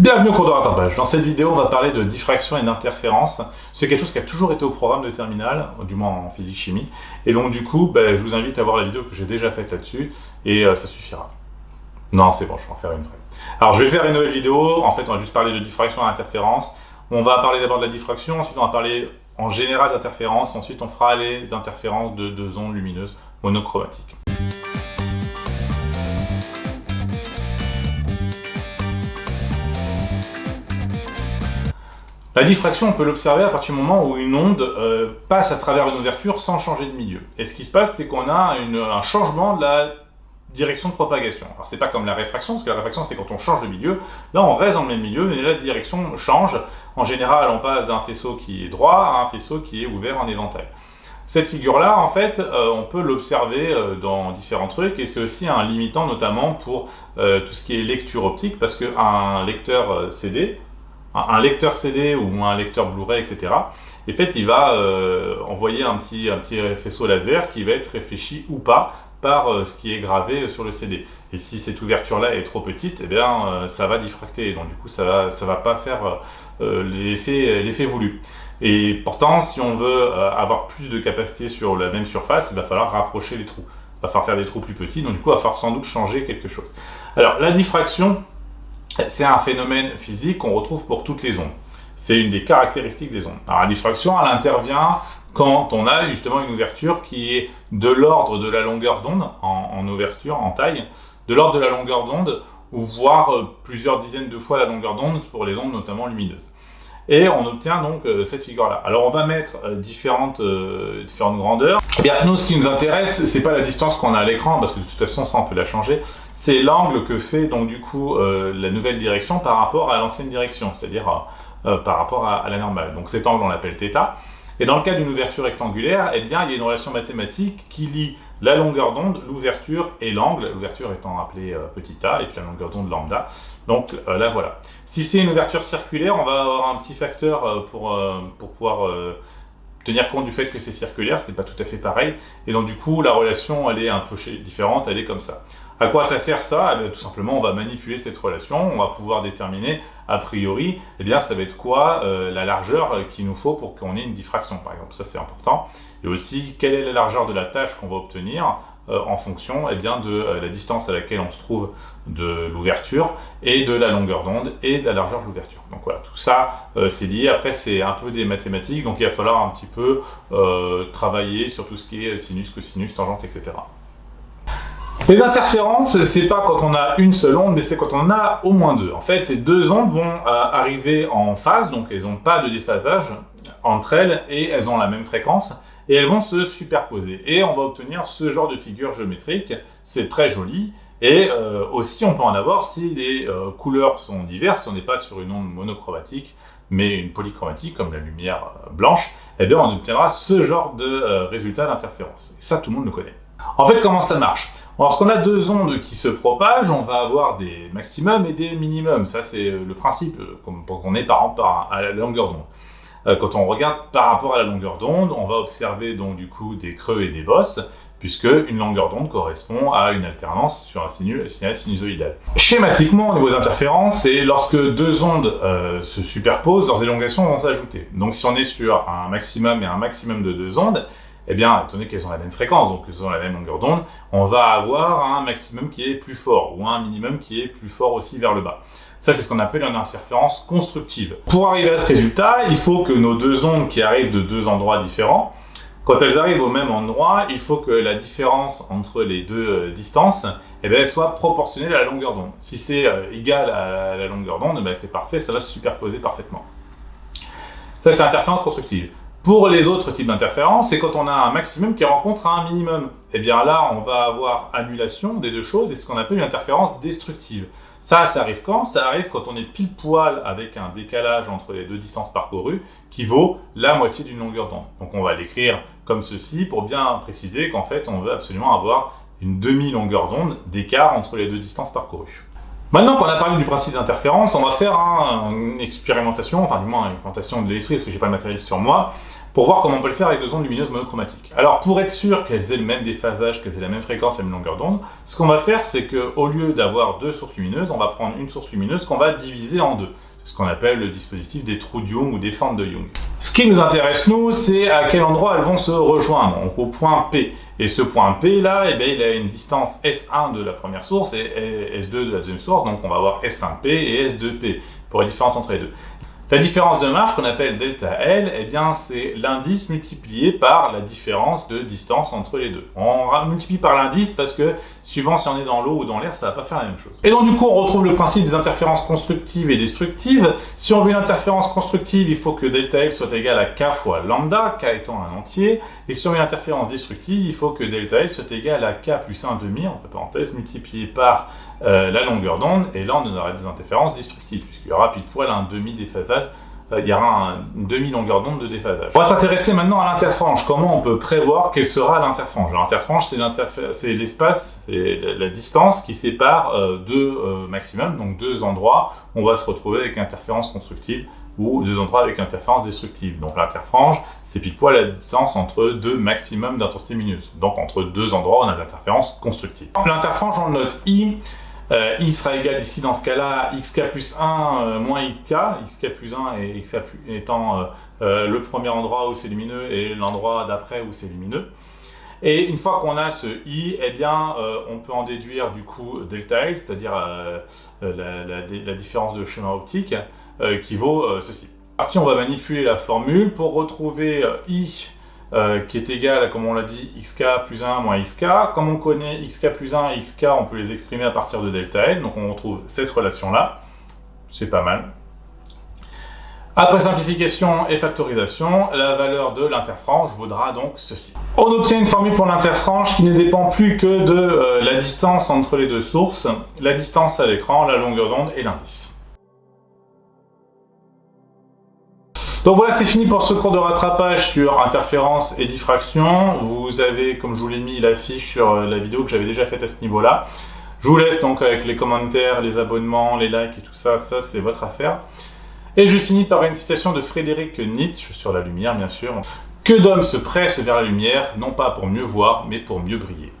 Bienvenue au cours de rattrapage. Dans cette vidéo, on va parler de diffraction et d'interférence. C'est quelque chose qui a toujours été au programme de terminale, du moins en physique-chimie. Et donc du coup, je vous invite à voir la vidéo que j'ai déjà faite là-dessus, et ça suffira. Non, c'est bon, je vais en faire une vraie. Alors je vais faire une nouvelle vidéo. En fait, on va juste parler de diffraction et d'interférence. On va parler d'abord de la diffraction, ensuite on va parler en général d'interférence, ensuite on fera les interférences de deux ondes lumineuses monochromatiques. La diffraction, on peut l'observer à partir du moment où une onde passe à travers une ouverture sans changer de milieu. Et ce qui se passe, c'est qu'on a un changement de la direction de propagation. Alors c'est pas comme la réfraction, parce que la réfraction c'est quand on change de milieu. Là on reste dans le même milieu, mais la direction change. En général, on passe d'un faisceau qui est droit à un faisceau qui est ouvert en éventail. Cette figure-là, en fait, on peut l'observer dans différents trucs, et c'est aussi un limitant notamment pour tout ce qui est lecture optique, parce qu'un lecteur CD, un lecteur CD ou un lecteur Blu-ray, etc. En fait, il va envoyer un petit faisceau laser qui va être réfléchi ou pas par ce qui est gravé sur le CD. Et si cette ouverture-là est trop petite, eh bien, ça va diffracter. Et donc, du coup, ça va pas faire l'effet voulu. Et pourtant, si on veut avoir plus de capacité sur la même surface, il va falloir rapprocher les trous. Il va falloir faire des trous plus petits. Donc, du coup, il va falloir sans doute changer quelque chose. Alors, la diffraction, c'est un phénomène physique qu'on retrouve pour toutes les ondes. C'est une des caractéristiques des ondes. Alors la diffraction, elle intervient quand on a justement une ouverture qui est de l'ordre de la longueur d'onde, en ouverture, en taille, de l'ordre de la longueur d'onde, ou voire plusieurs dizaines de fois la longueur d'onde pour les ondes notamment lumineuses. Et on obtient donc cette figure-là. Alors on va mettre différentes grandeurs. Eh bien, nous, ce qui nous intéresse, c'est pas la distance qu'on a à l'écran, parce que de toute façon, ça, on peut la changer. C'est l'angle que fait donc du coup la nouvelle direction par rapport à l'ancienne direction, c'est-à-dire par rapport à la normale. Donc cet angle, on l'appelle θ. Et dans le cas d'une ouverture rectangulaire, eh bien, il y a une relation mathématique qui lie la longueur d'onde, l'ouverture et l'angle, l'ouverture étant appelée petit a, et puis la longueur d'onde lambda. Donc là, voilà. Si c'est une ouverture circulaire, on va avoir un petit facteur pour pouvoir tenir compte du fait que c'est circulaire, c'est pas tout à fait pareil. Et donc du coup, la relation, elle est un peu différente, elle est comme ça. À quoi ça sert ça? Eh bien, tout simplement, on va manipuler cette relation, on va pouvoir déterminer, a priori, eh bien, ça va être quoi la largeur qu'il nous faut pour qu'on ait une diffraction, par exemple. Ça, c'est important. Et aussi, quelle est la largeur de la tâche qu'on va obtenir en fonction bien, de la distance à laquelle on se trouve de l'ouverture et de la longueur d'onde et de la largeur de l'ouverture. Donc voilà, tout ça, c'est lié. Après, c'est un peu des mathématiques, donc il va falloir un petit peu travailler sur tout ce qui est sinus, cosinus, tangente, etc. Les interférences, c'est pas quand on a une seule onde, mais c'est quand on en a au moins deux. En fait, ces deux ondes vont arriver en phase, donc elles n'ont pas de déphasage entre elles, et elles ont la même fréquence, et elles vont se superposer. Et on va obtenir ce genre de figure géométrique, c'est très joli, et aussi on peut en avoir si les couleurs sont diverses, si on n'est pas sur une onde monochromatique, mais une polychromatique, comme la lumière blanche, eh bien on obtiendra ce genre de résultat d'interférence. Et ça, tout le monde le connaît. En fait, comment ça marche? Lorsqu'on a deux ondes qui se propagent, on va avoir des maximums et des minimums. Ça, c'est le principe, quand on est par exemple à la longueur d'onde. Quand on regarde par rapport à la longueur d'onde, on va observer donc du coup des creux et des bosses, puisque une longueur d'onde correspond à une alternance sur un signal sinusoïdal. Schématiquement, au niveau des interférences, c'est lorsque deux ondes se superposent, leurs élongations vont s'ajouter. Donc si on est sur un maximum et un maximum de deux ondes, eh bien, étant donné qu'elles ont la même fréquence, donc qu'elles ont la même longueur d'onde, on va avoir un maximum qui est plus fort, ou un minimum qui est plus fort aussi vers le bas. Ça, c'est ce qu'on appelle une interférence constructive. Pour arriver à ce résultat, il faut que nos deux ondes qui arrivent de deux endroits différents, quand elles arrivent au même endroit, il faut que la différence entre les deux distances, eh bien, elle soit proportionnelle à la longueur d'onde. Si c'est égal à la longueur d'onde, ben, c'est parfait, ça va se superposer parfaitement. Ça, c'est l'interférence constructive. Pour les autres types d'interférences, c'est quand on a un maximum qui rencontre un minimum. Et bien là, on va avoir annulation des deux choses, et ce qu'on appelle une interférence destructive. Ça arrive quand? Ça arrive quand on est pile poil avec un décalage entre les deux distances parcourues qui vaut la moitié d'une longueur d'onde. Donc on va l'écrire comme ceci pour bien préciser qu'en fait, on veut absolument avoir une demi-longueur d'onde d'écart entre les deux distances parcourues. Maintenant qu'on a parlé du principe d'interférence, on va faire une expérimentation, enfin du moins une expérimentation de l'esprit, parce que j'ai pas le matériel sur moi, pour voir comment on peut le faire avec deux ondes lumineuses monochromatiques. Alors pour être sûr qu'elles aient le même déphasage, qu'elles aient la même fréquence et la même longueur d'onde, ce qu'on va faire, c'est qu'au lieu d'avoir deux sources lumineuses, on va prendre une source lumineuse qu'on va diviser en deux. C'est ce qu'on appelle le dispositif des trous de Young ou des fentes de Young. Ce qui nous intéresse, nous, c'est à quel endroit elles vont se rejoindre, donc au point P. Et ce point P, là, eh bien, il a une distance S1 de la première source et S2 de la deuxième source, donc on va avoir S1P et S2P, pour la différence entre les deux. La différence de marge, qu'on appelle delta L, eh bien, c'est l'indice multiplié par la différence de distance entre les deux. On multiplie par l'indice parce que, suivant si on est dans l'eau ou dans l'air, ça ne va pas faire la même chose. Et donc, du coup, on retrouve le principe des interférences constructives et destructives. Si on veut une interférence constructive, il faut que delta L soit égal à K fois lambda, K étant un entier. Et si on veut une interférence destructive, il faut que delta L soit égal à K plus 1 demi, entre parenthèses, multiplié par la longueur d'onde. Et là, on aura des interférences destructives, puisqu'il y aura pile poil un demi-déphasage. Il y aura une demi-longueur d'onde de déphasage. On va s'intéresser maintenant à l'interfrange. Comment on peut prévoir quelle sera l'interfrange? L'interfrange, c'est l'espace, c'est la distance qui sépare deux maximum, donc deux endroits. On va se retrouver avec interférence constructive ou deux endroits avec interférence destructive. Donc l'interfrange, c'est pile poil la distance entre deux maximums d'intensité lumineuse. Donc entre deux endroits, on a l'interférence constructive. L'interfrange, on le note I. I sera égal ici dans ce cas-là à xk plus 1 moins xk plus 1 et xk étant le premier endroit où c'est lumineux et l'endroit d'après où c'est lumineux. Et une fois qu'on a ce I, eh bien, on peut en déduire du coup delta L, c'est-à-dire la différence de chemin optique qui vaut ceci. Parti, on va manipuler la formule pour retrouver I qui est égal à, comme on l'a dit, xk plus 1 moins xk. Comme on connaît xk plus 1 et xk, on peut les exprimer à partir de delta L, donc on retrouve cette relation-là. C'est pas mal. Après simplification et factorisation, la valeur de l'interfrange vaudra donc ceci. On obtient une formule pour l'interfrange qui ne dépend plus que de la distance entre les deux sources, la distance à l'écran, la longueur d'onde et l'indice. Donc voilà, c'est fini pour ce cours de rattrapage sur interférence et diffraction. Vous avez, comme je vous l'ai mis, la fiche sur la vidéo que j'avais déjà faite à ce niveau-là. Je vous laisse donc avec les commentaires, les abonnements, les likes et tout ça, ça c'est votre affaire. Et je finis par une citation de Friedrich Nietzsche sur la lumière, bien sûr. Que d'hommes se pressent vers la lumière, non pas pour mieux voir, mais pour mieux briller.